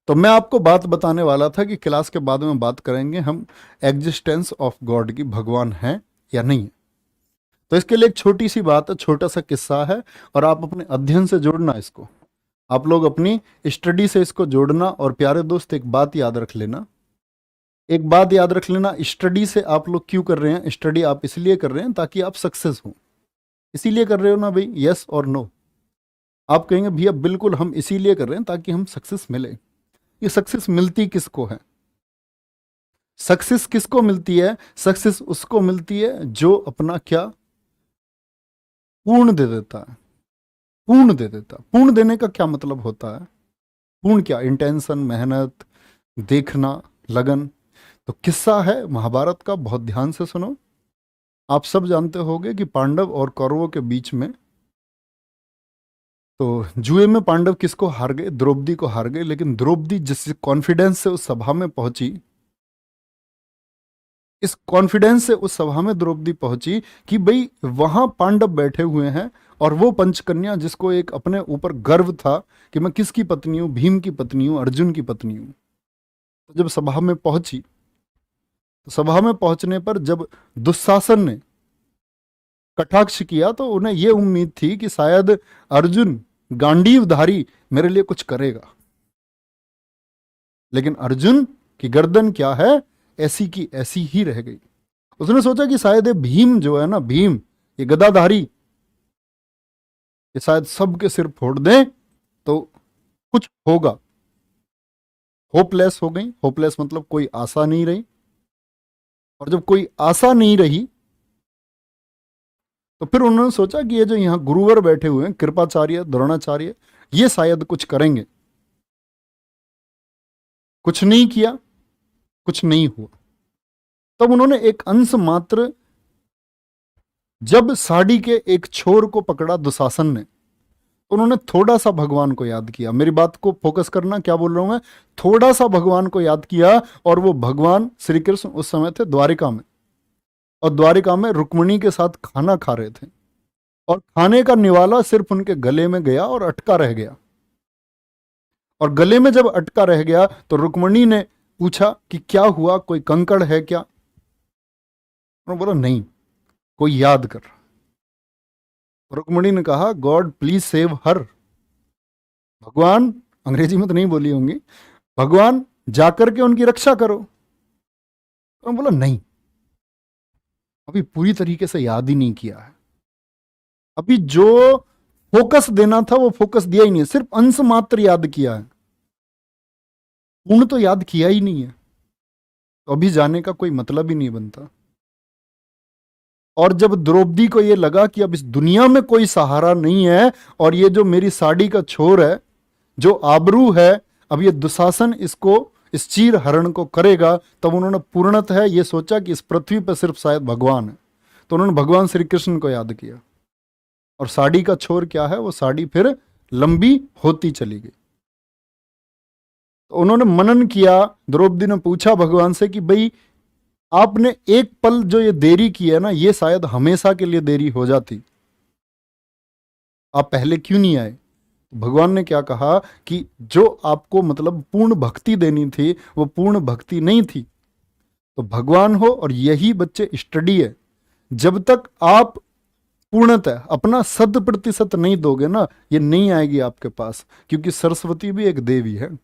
तो मैं आपको बात बताने वाला था कि क्लास के बाद में बात करेंगे हम एग्जिस्टेंस ऑफ गॉड की, भगवान है या नहीं है। तो इसके लिए एक छोटी सी बात है, छोटा सा किस्सा है, और आप अपने अध्ययन से जोड़ना इसको, आप लोग अपनी स्टडी से इसको जोड़ना। और प्यारे दोस्त, एक बात याद रख लेना, एक बात याद रख लेना, स्टडी से आप लोग क्यों कर रहे हैं? स्टडी आप इसलिए कर रहे हैं ताकि आप सक्सेस हो। इसीलिए कर रहे हो ना भाई? यस और नो? आप कहेंगे भैया बिल्कुल हम इसीलिए कर रहे हैं ताकि हम सक्सेस मिले। ये सक्सेस मिलती किसको है? सक्सेस किसको मिलती है? सक्सेस उसको मिलती है जो अपना क्या पूर्ण दे देता है। पूर्ण दे देता, पूर्ण देने का क्या मतलब होता है? पूर्ण क्या? इंटेंशन, मेहनत, देखना, लगन। तो किस्सा है महाभारत का, बहुत ध्यान से सुनो। आप सब जानते होंगे कि पांडव और कौरवों के बीच में, तो जुए में पांडव किसको हार गए? द्रौपदी को हार गए। लेकिन द्रौपदी जिस कॉन्फिडेंस से उस सभा में पहुंची, इस कॉन्फिडेंस से उस सभा में द्रौपदी पहुंची कि भाई वहां पांडव बैठे हुए हैं और वो पंचकन्या जिसको एक अपने ऊपर गर्व था कि मैं किसकी पत्नी हूं, भीम की पत्नी हूं, अर्जुन की पत्नी हूं। तो जब सभा में पहुंची, तो सभा में पहुंचने पर जब दुशासन ने कटाक्ष किया तो उन्हें यह उम्मीद थी कि शायद अर्जुन गांडीवधारी मेरे लिए कुछ करेगा। लेकिन अर्जुन की गर्दन क्या है, ऐसी की ऐसी ही रह गई। उसने सोचा कि शायद ये भीम जो है ना, भीम ये गदाधारी, ये शायद सबके सिर फोड़ दें तो कुछ होगा। होपलेस हो गई। होपलेस मतलब कोई आशा नहीं रही। और जब कोई आशा नहीं रही तो फिर उन्होंने सोचा कि ये जो यहां गुरुवर बैठे हुए हैं, कृपाचार्य, द्रोणाचार्य, ये शायद कुछ करेंगे। कुछ नहीं किया, कुछ नहीं हुआ। तब उन्होंने एक अंश मात्र, जब साड़ी के एक छोर को पकड़ा दुशासन ने, तो उन्होंने थोड़ा सा भगवान को याद किया। मेरी बात को फोकस करना, क्या बोल रहा हूं मैं? थोड़ा सा भगवान को याद किया। और वो भगवान श्री कृष्ण उस समय थे द्वारिका में, और द्वारिका में रुक्मिणी के साथ खाना खा रहे थे, और खाने का निवाला सिर्फ उनके गले में गया और अटका रह गया। और गले में जब अटका रह गया तो रुक्मिणी ने पूछा कि क्या हुआ, कोई कंकड़ है क्या? उन्होंने बोला नहीं, कोई याद कर। रुक्मिणी ने कहा गॉड प्लीज सेव हर। भगवान, अंग्रेजी में तो नहीं बोली होंगी, भगवान जाकर के उनकी रक्षा करो। उन्होंने बोला नहीं, अभी पूरी तरीके से याद ही नहीं किया है। अभी जो फोकस देना था वो फोकस दिया ही नहीं है, सिर्फ अंश मात्र याद किया है, पूर्ण तो याद किया ही नहीं है। तो अभी जाने का कोई मतलब ही नहीं बनता। और जब द्रौपदी को ये लगा कि अब इस दुनिया में कोई सहारा नहीं है, और ये जो मेरी साड़ी का छोर है, जो आबरू है, अब ये दुशासन इसको, इस चीर हरण को करेगा, तब उन्होंने पूर्णतः ये सोचा कि इस पृथ्वी पर सिर्फ शायद भगवान है। तो उन्होंने भगवान श्री कृष्ण को याद किया। और साड़ी का छोर क्या है? वो साड़ी फिर लंबी होती चली गई। तो उन्होंने मनन किया। द्रौपदी ने पूछा भगवान से कि भाई आपने एक पल जो ये देरी की है ना, ये शायद हमेशा के लिए देरी हो जाती, आप पहले क्यों नहीं आए? भगवान ने क्या कहा कि जो आपको मतलब पूर्ण भक्ति देनी थी वो पूर्ण भक्ति नहीं थी। तो भगवान हो और यही बच्चे स्टडी है, जब तक आप पूर्णतः अपना 100% नहीं दोगे ना, ये नहीं आएगी आपके पास। क्योंकि सरस्वती भी एक देवी है,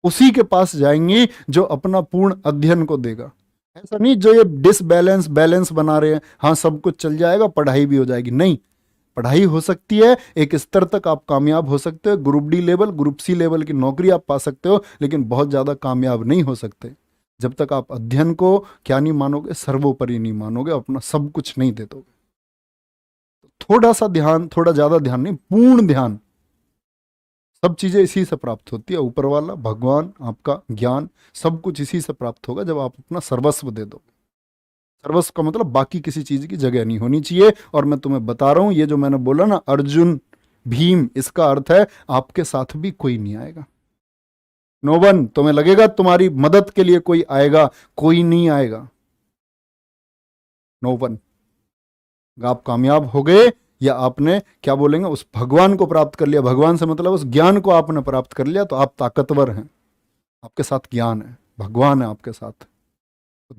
उसी के पास जाएंगी जो अपना पूर्ण अध्ययन को देगा। ऐसा नहीं जो ये डिसबैलेंस बैलेंस बना रहे हैं, हाँ सब कुछ चल जाएगा, पढ़ाई भी हो जाएगी। नहीं, पढ़ाई हो सकती है, एक स्तर तक आप कामयाब हो सकते हो, group D level, group C level की नौकरी आप पा सकते हो, लेकिन बहुत ज्यादा कामयाब नहीं हो सकते जब तक आप अध्ययन को क्या नहीं मानोगे, सर्वोपरि नहीं मानोगे, अपना सब कुछ नहीं दे दोगे। थोड़ा सा ध्यान, थोड़ा ज्यादा ध्यान नहीं, पूर्ण ध्यान। सब चीजें इसी से प्राप्त होती है, ऊपर वाला, भगवान, आपका ज्ञान, सब कुछ इसी से प्राप्त होगा जब आप अपना सर्वस्व दे दो। सर्वस्व का मतलब बाकी किसी चीज की जगह नहीं होनी चाहिए। और मैं तुम्हें बता रहा हूं, ये जो मैंने बोला ना अर्जुन भीम, इसका अर्थ है आपके साथ भी कोई नहीं आएगा। No one. तुम्हें लगेगा तुम्हारी मदद के लिए कोई आएगा, कोई नहीं आएगा। No one. आप कामयाब हो गए, या आपने क्या बोलेंगे उस भगवान को प्राप्त कर लिया, भगवान से मतलब उस ज्ञान को आपने प्राप्त कर लिया, तो आप ताकतवर हैं, आपके साथ ज्ञान है, भगवान है आपके साथ,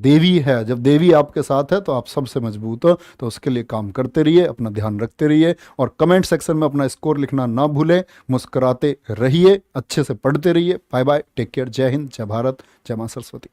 देवी है। जब देवी आपके साथ है तो आप सबसे मजबूत हो। तो उसके लिए काम करते रहिए, अपना ध्यान रखते रहिए, और कमेंट सेक्शन में अपना स्कोर लिखना ना भूलें। मुस्कुराते रहिए, अच्छे से पढ़ते रहिए। बाय बाय, टेक केयर, जय हिंद, जय भारत, जय मां सरस्वती।